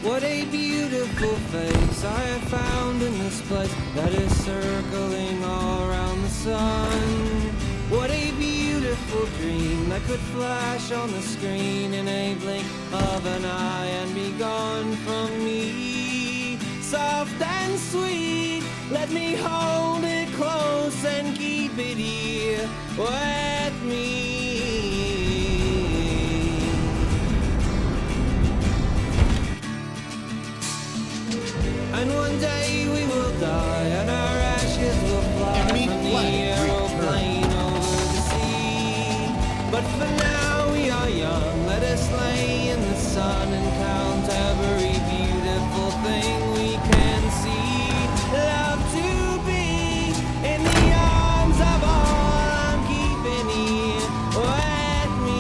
What a beautiful face I have found in this place that is circling all around the sun. What a beautiful dream that could flash on the screen in a blink of an eye and be gone from me. Soft and sweet, let me hold it close and keep it here with me. And one day we will die, and our ashes will fly from the aeroplane over the sea. But for now we are young, let us lay in the sun and count every beautiful thing we can see. Love to be in the arms of all I'm keeping here with me.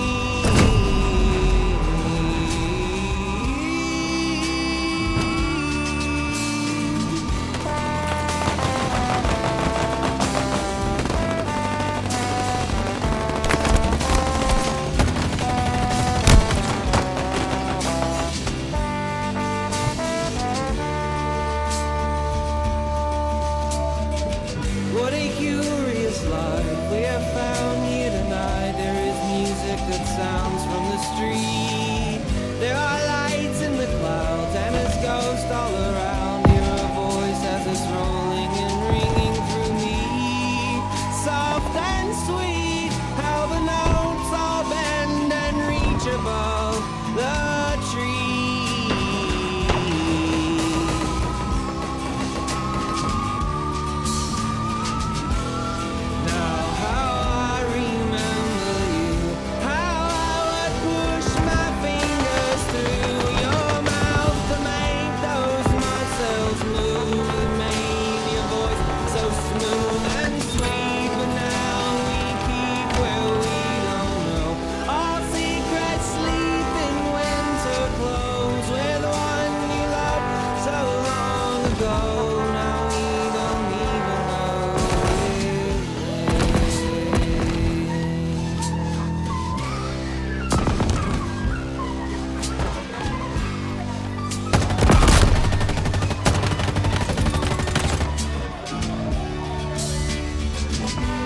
What a curious life we have found here tonight. There is music that sounds from the street. There are lights in the clouds and there's ghosts all around. Hear a voice as it's rolling and ringing through me. Soft and sweet, how the notes all bend and reach above the tree. Now how I remember you, how I would push my fingers through your mouth to make those muscles move. You made your voice so smooth and sweet, but now we keep where we don't know. All secrets sleep in winter clothes with one you loved so long ago. Now we don't even know it.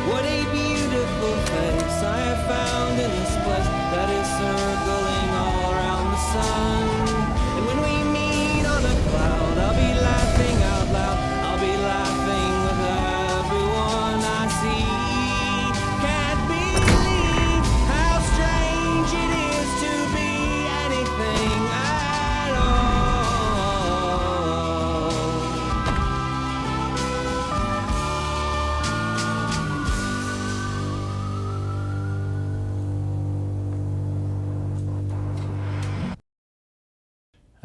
What a beautiful face I have found in this place that is circling all around the sun. And when we meet on a cloud, I'll be laughing out loud. I'll be laughing with everyone I see. Can't believe how strange it is to be anything at all.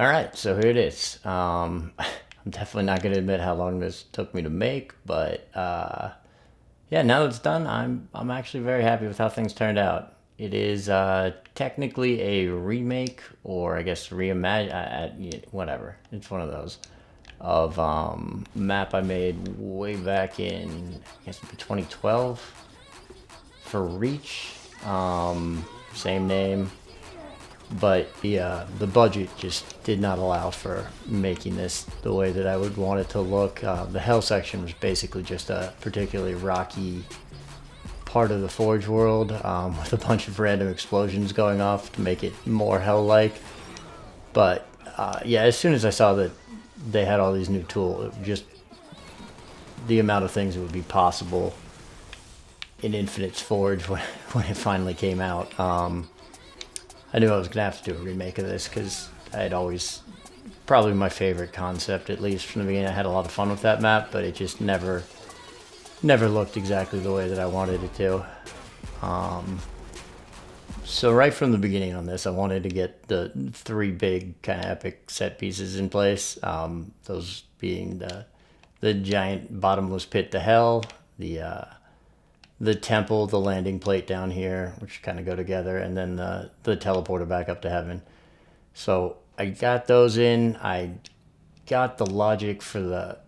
All right, so here it is. I'm definitely not going to admit how long this took me to make, but yeah, now that it's done, I'm actually very happy with how things turned out. It is technically a remake, or I guess reimagine, whatever. It's one of those of map I made way back in, I guess, 2012 for Reach. Same name. But the budget just did not allow for making this the way that I would want it to look. The hell section was basically just a particularly rocky part of the Forge world with a bunch of random explosions going off to make it more hell-like. But yeah, as soon as I saw that they had all these new tools, just the amount of things that would be possible in Infinite's Forge when it finally came out, I knew I was going to have to do a remake of this because I had always, probably my favorite concept, at least from the beginning. I had a lot of fun with that map, but it just never looked exactly the way that I wanted it to. So right from the beginning on this, I wanted to get the three big kind of epic set pieces in place. Those being the giant bottomless pit to hell, the temple, the landing plate down here, which kind of go together, and then the teleporter back up to heaven. So I got those in. I got the logic for the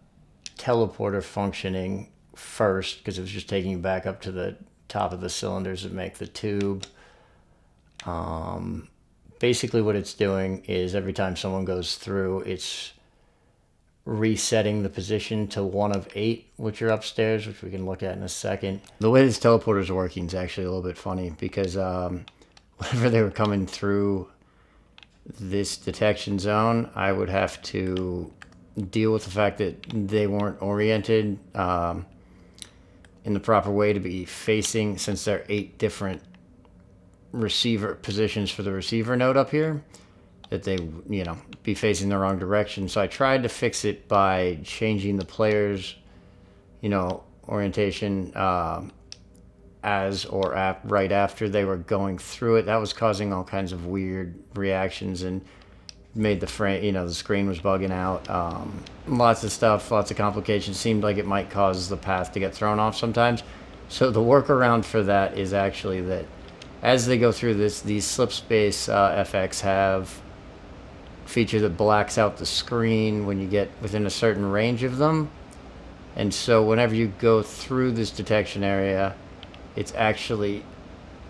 teleporter functioning first because it was just taking you back up to the top of the cylinders that make the tube. basically what it's doing is every time someone goes through, it's resetting the position to 1 of 8, which are upstairs, which we can look at in a second. The way this teleporter is working is actually a little bit funny because whenever they were coming through this detection zone, I would have to deal with the fact that they weren't oriented in the proper way to be facing, since there are 8 different receiver positions for the receiver node up here, that they, be facing the wrong direction. So I tried to fix it by changing the players, orientation as or right after they were going through it. That was causing all kinds of weird reactions and made the frame, the screen was bugging out. Lots of stuff, lots of complications. Seemed like it might cause the path to get thrown off sometimes. So the workaround for that is actually that as they go through this, these slip space FX have a feature that blacks out the screen when you get within a certain range of them. And so whenever you go through this detection area, it's actually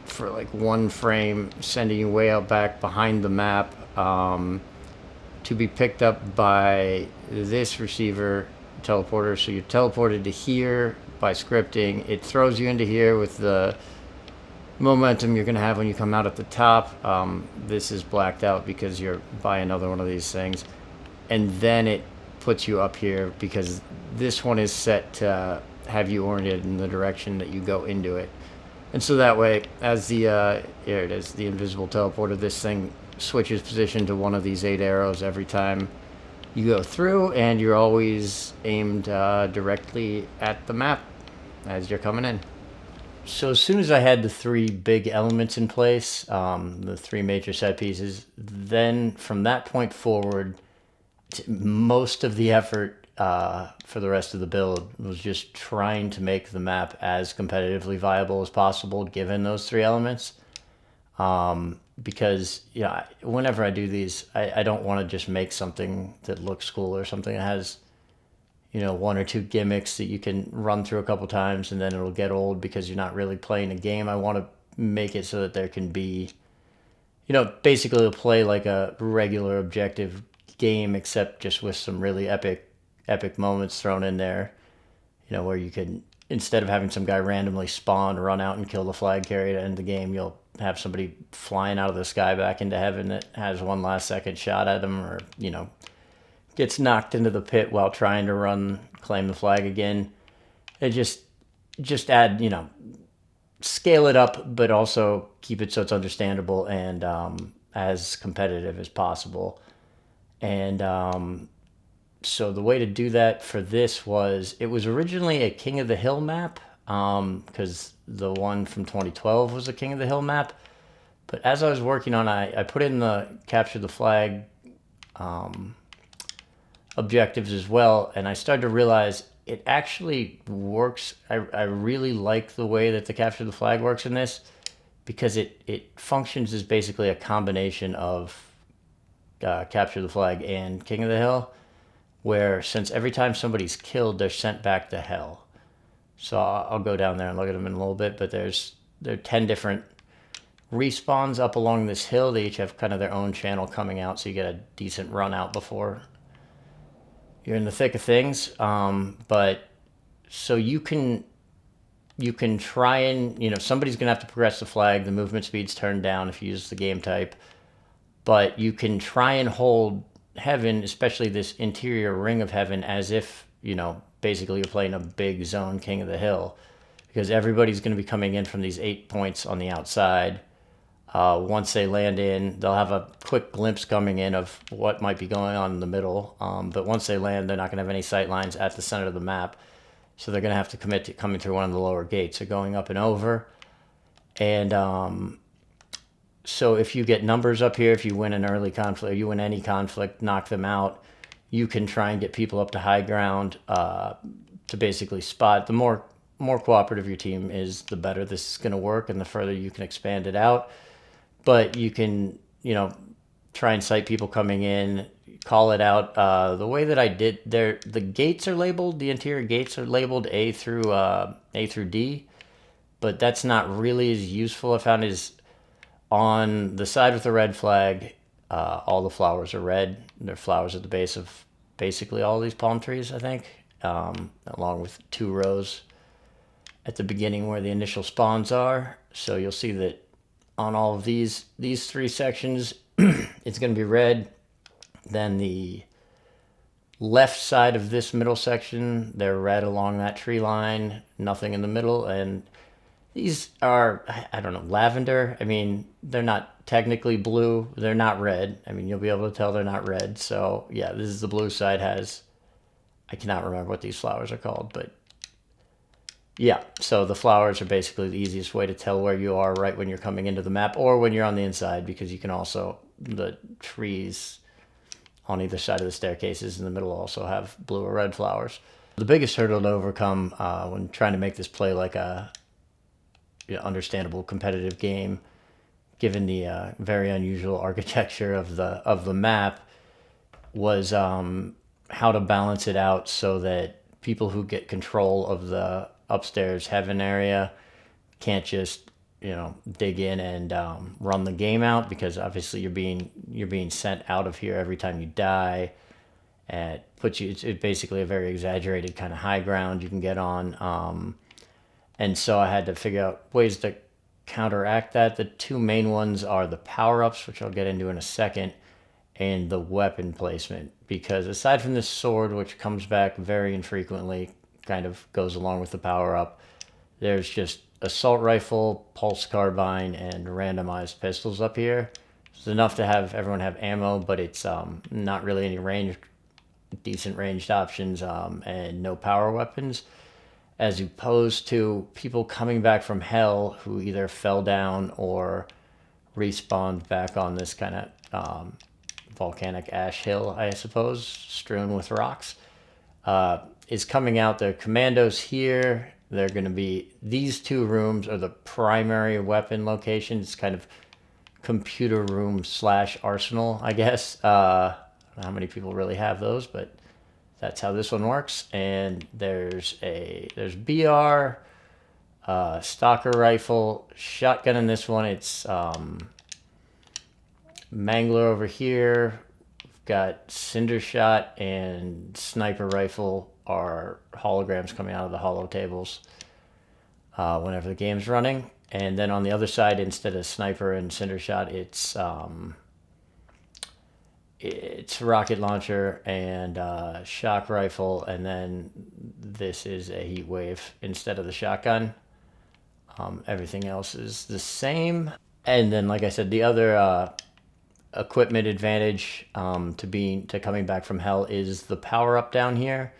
for like 1 frame sending you way out back behind the map to be picked up by this receiver teleporter. So you're teleported to here by scripting. It throws you into here with the momentum you're going to have when you come out at the top. This is blacked out because you're by another one of these things. And then it puts you up here because this one is set to have you oriented in the direction that you go into it. And so that way, as here it is, the invisible teleporter, this thing switches position to 1 of these 8 arrows every time you go through, and you're always aimed directly at the map as you're coming in. So as soon as I had the 3 big elements in place, the 3 major set pieces, then from that point forward, most of the effort for the rest of the build was just trying to make the map as competitively viable as possible given those 3 elements. Because whenever I do these, I don't want to just make something that looks cool or something that has 1 or 2 gimmicks that you can run through a couple times and then it'll get old because you're not really playing a game. I want to make it so that there can be, basically play like a regular objective game, except just with some really epic moments thrown in there, where you can, instead of having some guy randomly spawn, run out and kill the flag carrier to end the game, you'll have somebody flying out of the sky back into heaven that has 1 last second shot at them, or, gets knocked into the pit while trying to claim the flag again. It just add, scale it up, but also keep it so it's understandable and as competitive as possible. And so the way to do that for this was, it was originally a King of the Hill map, because the one from 2012 was a King of the Hill map. But as I was working on it, I put in the capture the flag objectives as well, and I started to realize it actually works. I really like the way that the capture the flag works in this, because it functions as basically a combination of capture the flag and King of the Hill, where since every time somebody's killed, they're sent back to hell. So I'll go down there and look at them in a little bit, but there are 10 different respawns up along this hill. They each have kind of their own channel coming out, so you get a decent run out before you're in the thick of things. But so you can try and, somebody's going to have to progress the flag. The movement speed's turned down if you use the game type. But you can try and hold heaven, especially this interior ring of heaven, as if, basically you're playing a big zone King of the Hill, because everybody's going to be coming in from these 8 points on the outside. Once they land in, they'll have a quick glimpse coming in of what might be going on in the middle. But once they land, they're not going to have any sight lines at the center of the map. So they're going to have to commit to coming through one of the lower gates or going up and over. And so if you get numbers up here, if you win an early conflict, or you win any conflict, knock them out, you can try and get people up to high ground to basically spot. The more cooperative your team is, the better this is going to work, and the further you can expand it out. But you can, try and sight people coming in, call it out. The way that I did there, the gates are labeled, the interior gates are labeled A through D, but that's not really as useful. I found is On the side with the red flag, all the flowers are red. There are flowers at the base of basically all these palm trees, I think, along with 2 rows at the beginning where the initial spawns are. So you'll see that on all of these 3 sections, it's going to be red. Then the left side of this middle section, they're red along that tree line, nothing in the middle. And these are, I don't know, lavender. I mean, they're not technically blue. They're not red. I mean, you'll be able to tell they're not red. So yeah, this is the blue side has, I cannot remember what these flowers are called, but yeah. So the flowers are basically the easiest way to tell where you are right when you're coming into the map or when you're on the inside, because you can also, the trees on either side of the staircases in the middle also have blue or red flowers. The biggest hurdle to overcome when trying to make this play like a understandable competitive game, given the very unusual architecture of the map, was how to balance it out so that people who get control of the upstairs heaven area can't just dig in and run the game out, because obviously you're being sent out of here every time you die. And it puts you, it's basically a very exaggerated kind of high ground you can get on. And so I had to figure out ways to counteract that. The 2 main ones are the power-ups, which I'll get into in a second, and the weapon placement. Because aside from this sword, which comes back very infrequently, kind of goes along with the power-up, there's just assault rifle, pulse carbine, and randomized pistols up here. It's enough to have everyone have ammo, but it's not really any decent ranged options, and no power weapons, as opposed to people coming back from hell who either fell down or respawned back on this kind of volcanic ash hill, I suppose, strewn with rocks, is coming out. The commandos here, they're going to be, these 2 rooms are the primary weapon locations. It's kind of computer room / arsenal, I guess. I don't know how many people really have those, but that's how this one works. And there's BR, stalker rifle, shotgun in this one. It's mangler over here. We've got cinder shot, and sniper rifle are holograms coming out of the holo tables whenever the game's running. And then on the other side, instead of sniper and cinder shot, it's rocket launcher and shock rifle, and then this is a heat wave instead of the shotgun. Everything else is the same. And then, like I said, the other equipment advantage to coming back from hell is the power up down here,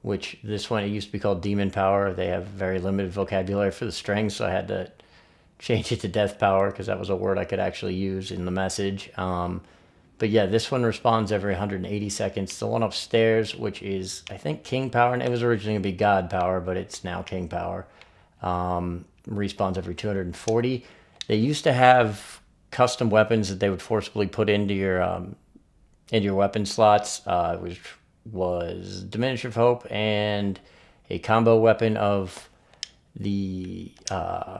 which this one, it used to be called demon power. They have very limited vocabulary for the strings, so I had to change it to death power because that was a word I could actually use in the message. But yeah, this one responds every 180 seconds. The one upstairs, which is, I think, King Power, and it was originally going to be God Power, but it's now King Power, respawns every 240. They used to have custom weapons that they would forcibly put into your weapon slots, which was Diminisher of Hope and a combo weapon of the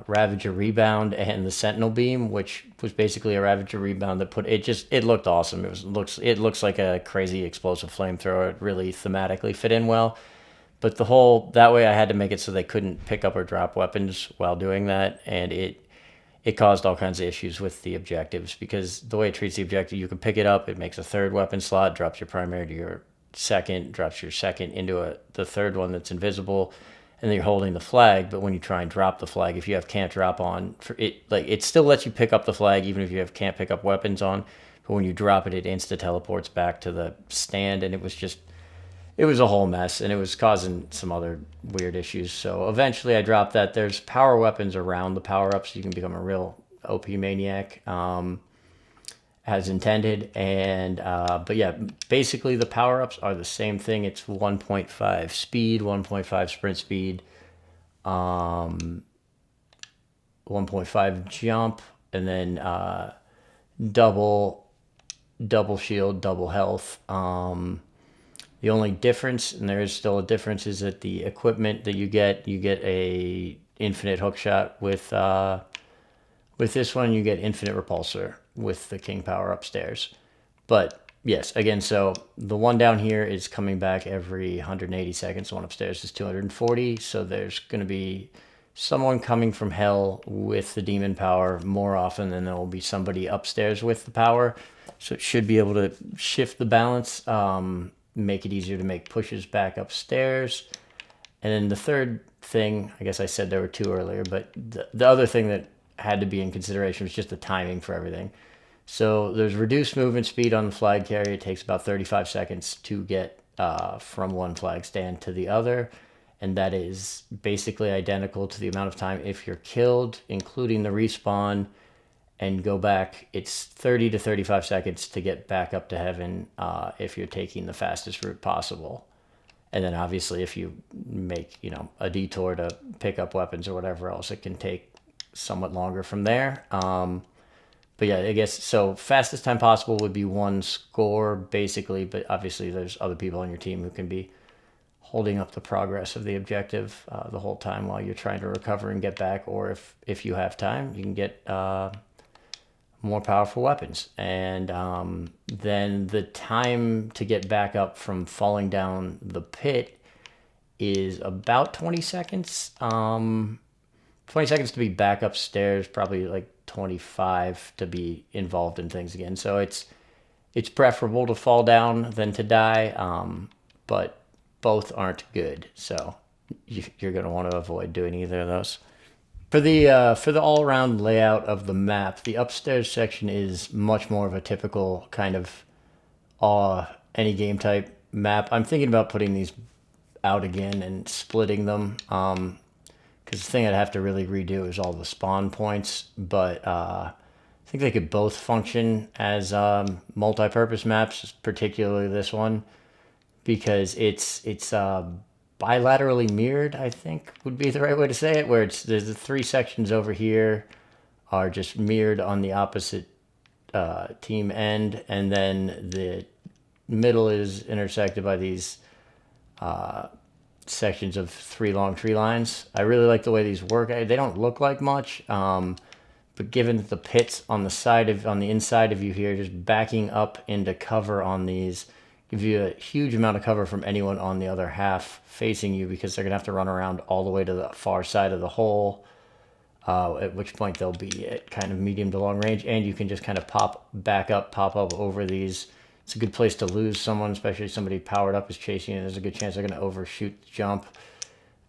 Ravager Rebound and the Sentinel Beam, which was basically a Ravager Rebound that it looked awesome. It looks like a crazy explosive flamethrower. It really thematically fit in well. But that way I had to make it so they couldn't pick up or drop weapons while doing that, and it caused all kinds of issues with the objectives, because the way it treats the objective, you can pick it up, it makes a 3rd weapon slot, drops your primary to your 2nd, drops your 2nd into the 3rd one that's invisible, and then you're holding the flag. But when you try and drop the flag, if you have can't drop on, it still lets you pick up the flag even if you have can't pick up weapons on. But when you drop it, it insta teleports back to the stand, and it was a whole mess, and it was causing some other weird issues. So eventually I dropped that. There's power weapons around the power-ups. You can become a real OP maniac as intended. And but yeah, basically the power-ups are the same thing. It's 1.5 speed, 1.5 sprint speed, 1.5 jump, and then double shield, double health. The only difference, and there is still a difference, is that the equipment that you get a infinite hookshot with With this one, you get infinite repulsor with the king power upstairs. But yes, again, so the one down here is coming back every 180 seconds. The one upstairs is 240. So there's going to be someone coming from hell with the demon power more often than there will be somebody upstairs with the power. So it should be able to shift the balance, make it easier to make pushes back upstairs. And then the third thing, I guess I said there were two earlier, but the other thing that had to be in consideration was just the timing for everything. So there's reduced movement speed on the flag carrier. It takes about 35 seconds to get from one flag stand to the other. And that is basically identical to the amount of time if you're killed, including the respawn, and go back. It's 30 to 35 seconds to get back up to heaven if you're taking the fastest route possible. And then obviously if you make, a detour to pick up weapons or whatever else, it can take somewhat longer from there. But yeah, I guess so. Fastest time possible would be one score basically, but obviously there's other people on your team who can be holding up the progress of the objective the whole time while you're trying to recover and get back. Or if you have time, you can get more powerful weapons. And then the time to get back up from falling down the pit is about 20 seconds. 20 seconds to be back upstairs, probably like 25 to be involved in things again. So it's preferable to fall down than to die, but both aren't good. So you're going to want to avoid doing either of those. For the all-around layout of the map, the upstairs section is much more of a typical kind of any game type map. I'm thinking about putting these out again and splitting them. Because the thing I'd have to really redo is all the spawn points, but I think they could both function as multi-purpose maps, particularly this one, because it's bilaterally mirrored, I think would be the right way to say it, where there's the three sections over here are just mirrored on the opposite team end, and then the middle is intersected by these sections of three long tree lines. I really like the way these work. They don't look like much, but given that the pits on the inside of you here, just backing up into cover on these give you a huge amount of cover from anyone on the other half facing you, because they're gonna have to run around all the way to the far side of the hole, at which point they'll be at kind of medium to long range, and you can just kind of pop up over these. It's a good place to lose someone, especially somebody powered up is chasing you. There's a good chance they're going to overshoot the jump.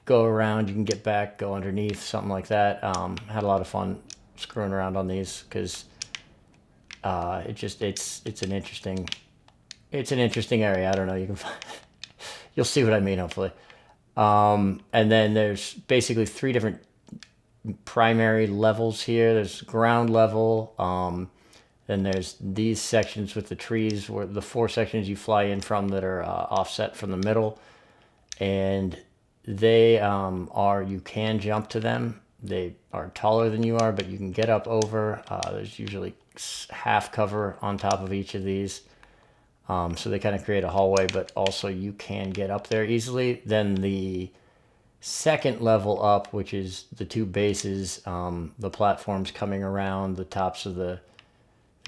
Go around, you can get back, go underneath, something like that. Had a lot of fun screwing around on these because it's an interesting area. I don't know. You'll see what I mean, hopefully. And then there's basically three different primary levels here. There's ground level. Then there's these sections with the trees, where the four sections you fly in from that are offset from the middle. And they you can jump to them. They are taller than you are, but you can get up over. There's usually half cover on top of each of these. So they kind of create a hallway, but also you can get up there easily. Then the second level up, which is the two bases, the platforms coming around the tops of the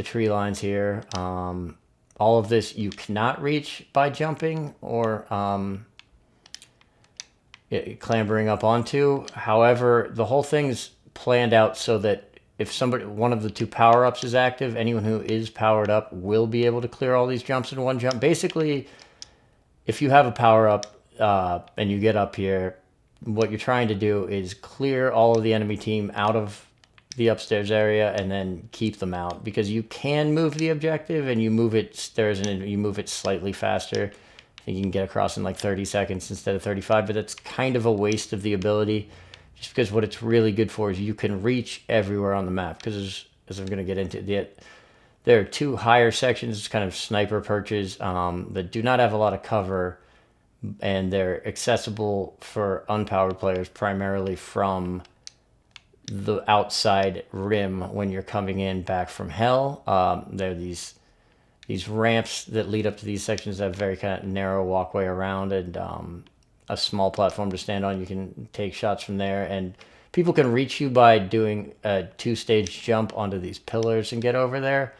tree lines here. All of this you cannot reach by jumping or clambering up onto. However, the whole thing's planned out so that if one of the two power-ups is active, anyone who is powered up will be able to clear all these jumps in one jump. Basically, if you have a power-up and you get up here, what you're trying to do is clear all of the enemy team out of the upstairs area and then keep them out, because you can move the objective and you move it slightly faster. I think you can get across in like 30 seconds instead of 35, but that's kind of a waste of the ability, just because what it's really good for is you can reach everywhere on the map. Because as I'm going to get into, there are two higher sections, kind of sniper perches, that do not have a lot of cover, and they're accessible for unpowered players primarily from the outside rim when you're coming in back from hell. There are these ramps that lead up to these sections that have very kind of narrow walkway around, and a small platform to stand on. You can take shots from there, and people can reach you by doing a 2-stage jump onto these pillars and get over there.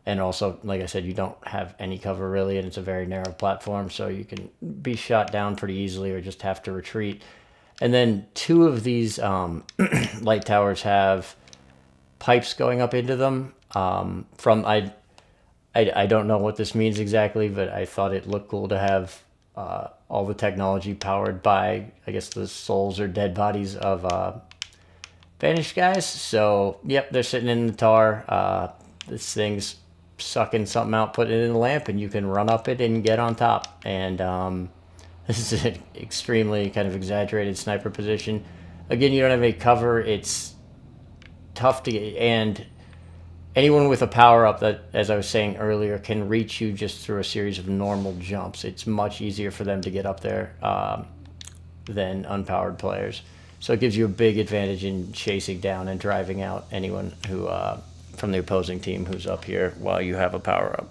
And also, like I said, you don't have any cover really, and it's a very narrow platform, so you can be shot down pretty easily or just have to retreat. And then 2 of these light towers have pipes going up into them. I don't know what this means exactly, but I thought it looked cool to have all the technology powered by, I guess, the souls or dead bodies of vanished guys. So, yep, they're sitting in the tar. This thing's sucking something out, putting it in the lamp, and you can run up it and get on top. And this is an extremely kind of exaggerated sniper position. Again, you don't have any cover. It's tough to get, and anyone with a power-up that, as I was saying earlier, can reach you just through a series of normal jumps. It's much easier for them to get up there than unpowered players. So it gives you a big advantage in chasing down and driving out anyone who from the opposing team who's up here while you have a power-up.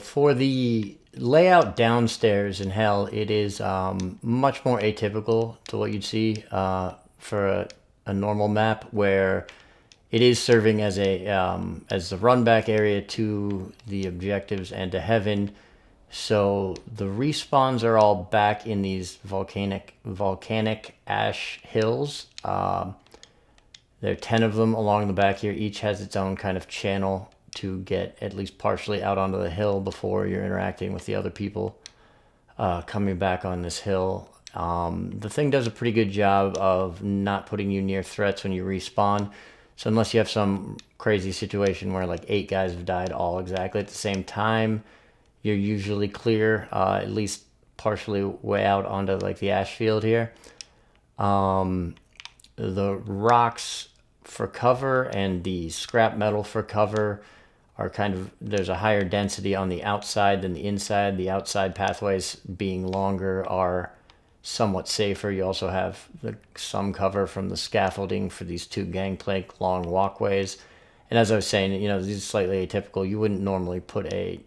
For the layout downstairs in Hell, it is much more atypical to what you'd see for a normal map, where it is serving as the run back area to the objectives and to heaven. So the respawns are all back in these volcanic ash hills. There are 10 of them along the back here. Each has its own kind of channel to get at least partially out onto the hill before you're interacting with the other people coming back on this hill. The thing does a pretty good job of not putting you near threats when you respawn. So unless you have some crazy situation where like 8 guys have died all exactly at the same time, you're usually clear, at least partially way out onto like the ash field here. The rocks for cover and the scrap metal for cover are kind of, there's a higher density on the outside than the inside. The outside pathways, being longer, are somewhat safer. You also have some cover from the scaffolding for these 2 gangplank long walkways. And as I was saying, you know, these are slightly atypical. You wouldn't normally put a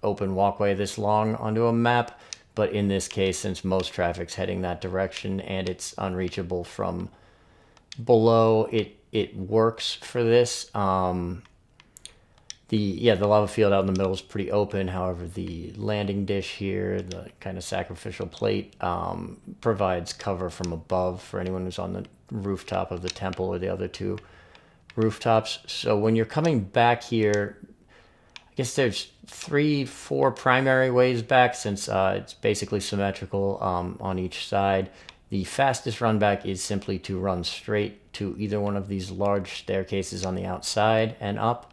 open walkway this long onto a map, but in this case, since most traffic's heading that direction and it's unreachable from below, it works for this. The lava field out in the middle is pretty open. However, the landing dish here, the kind of sacrificial plate, provides cover from above for anyone who's on the rooftop of the temple or the other 2 rooftops. So when you're coming back here, I guess there's 3-4 primary ways back, since it's basically symmetrical on each side. The fastest run back is simply to run straight to either one of these large staircases on the outside and up.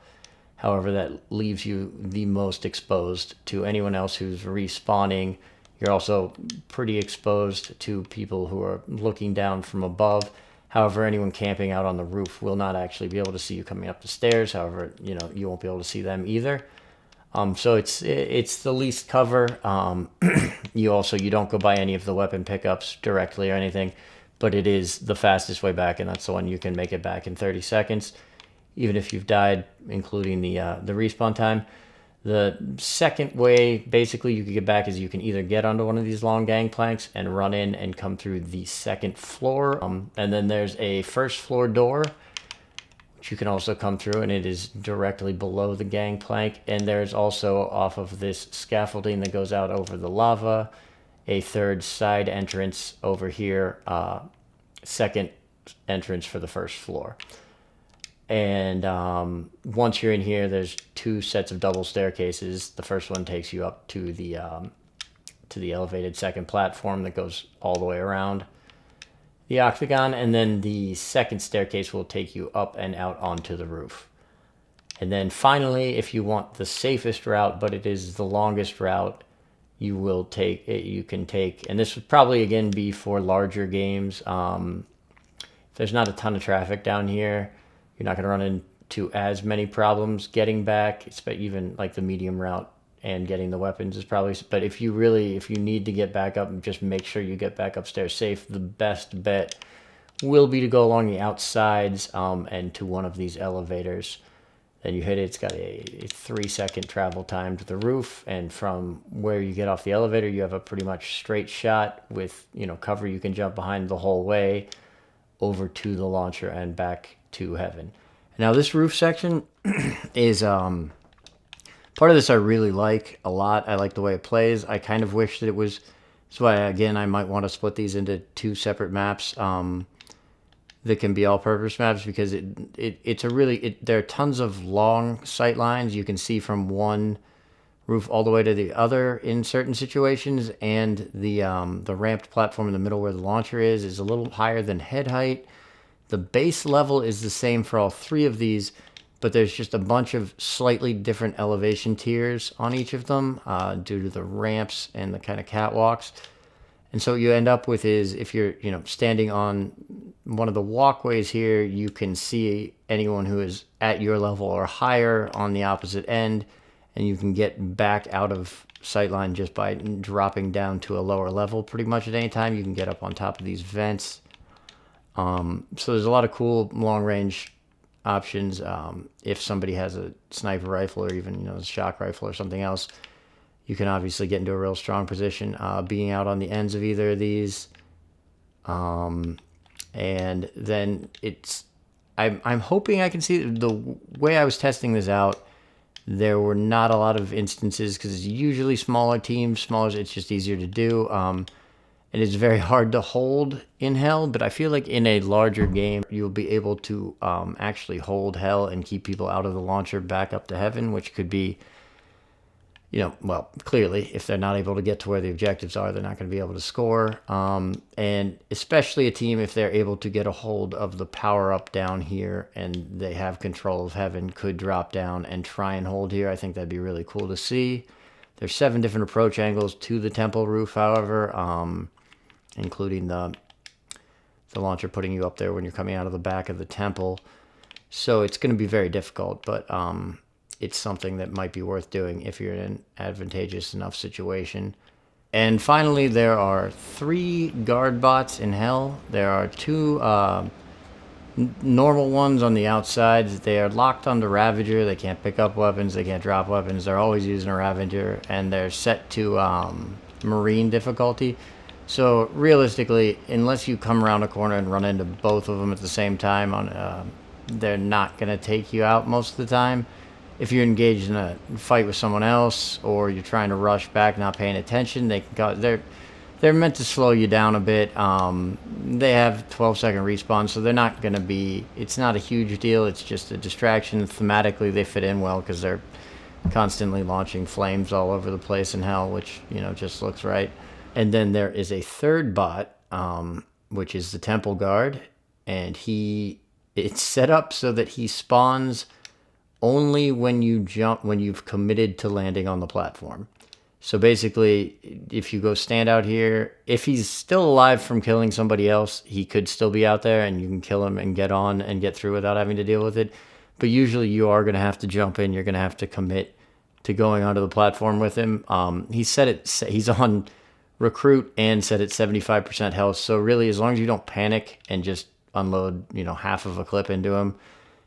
However, that leaves you the most exposed to anyone else who's respawning. You're also pretty exposed to people who are looking down from above. However, anyone camping out on the roof will not actually be able to see you coming up the stairs. However, you know, you won't be able to see them either. So it's the least cover. You don't go by any of the weapon pickups directly or anything, but it is the fastest way back, and that's the one you can make it back in 30 seconds, even if you've died, including the respawn time. The second way, basically, you can get back is you can either get onto one of these long gangplanks and run in and come through the second floor, and then there's a first floor door, which you can also come through, and it is directly below the gangplank. And there's also, off of this scaffolding that goes out over the lava, a third side entrance over here, second entrance for the first floor. And once you're in here, there's 2 sets of double staircases. The first one takes you up to the elevated second platform that goes all the way around the octagon, and then the second staircase will take you up and out onto the roof. And then finally, if you want the safest route, but it is the longest route, you can take, and this would probably again be for larger games. There's not a ton of traffic down here. You're not going to run into as many problems getting back, even like the medium route and getting the weapons is probably, but if you need to get back up, and just make sure you get back upstairs safe, the best bet will be to go along the outsides and to one of these elevators. Then you hit it. It's got a 3-second travel time to the roof, and from where you get off the elevator, you have a pretty much straight shot with, cover you can jump behind the whole way. over to the launcher and back to heaven. Now this roof section is part of this I really like a lot. I like the way it plays. I kind of wish that it was. That's why, again, I might want to split these into 2 separate maps that can be all-purpose maps, because it's a really there are tons of long sight lines you can see from one roof all the way to the other in certain situations, and the ramped platform in the middle where the launcher is a little higher than head height. The base level is the same for all 3 of these, but there's just a bunch of slightly different elevation tiers on each of them due to the ramps and the kind of catwalks. And so what you end up with is, if you're standing on one of the walkways here, you can see anyone who is at your level or higher on the opposite end, and you can get back out of sightline just by dropping down to a lower level pretty much at any time. You can get up on top of these vents. So there's a lot of cool long-range options. If somebody has a sniper rifle or even a shock rifle or something else, you can obviously get into a real strong position being out on the ends of either of these. And then I'm hoping I can see the way I was testing this out. There were not a lot of instances, because it's usually smaller teams, it's just easier to do. And it's very hard to hold in hell, but I feel like in a larger game, you'll be able to actually hold hell and keep people out of the launcher back up to heaven, which could be, well, clearly, if they're not able to get to where the objectives are, they're not going to be able to score. And especially a team, if they're able to get a hold of the power-up down here and they have control of heaven, could drop down and try and hold here. I think that'd be really cool to see. There's 7 different approach angles to the temple roof, however, including the launcher putting you up there when you're coming out of the back of the temple. So it's going to be very difficult, but it's something that might be worth doing if you're in an advantageous enough situation. And finally, there are 3 guard bots in hell. There are 2 normal ones on the outside. They are locked onto Ravager. They can't pick up weapons. They can't drop weapons. They're always using a Ravager, and they're set to Marine difficulty. So realistically, unless you come around a corner and run into both of them at the same time, they're not going to take you out most of the time. If you're engaged in a fight with someone else, or you're trying to rush back, not paying attention, they're meant to slow you down a bit. They have 12-second respawn, so they're not going to be. It's not a huge deal. It's just a distraction. Thematically, they fit in well because they're constantly launching flames all over the place in hell, which just looks right. And then there is a 3rd bot, which is the Temple Guard, and it's set up so that he spawns only when you've committed to landing on the platform. So basically, if you go stand out here, if he's still alive from killing somebody else, he could still be out there, and you can kill him and get on and get through without having to deal with it. But usually you are going to have to jump in. You're going to have to commit to going onto the platform with him. He's on recruit and set at 75% health. So really, as long as you don't panic and just unload, half of a clip into him,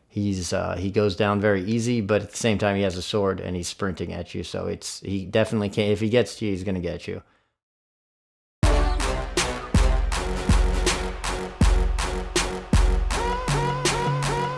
he goes down very easy. But at the same time, he has a sword and he's sprinting at you. So he definitely can't. If he gets to you, he's going to get you.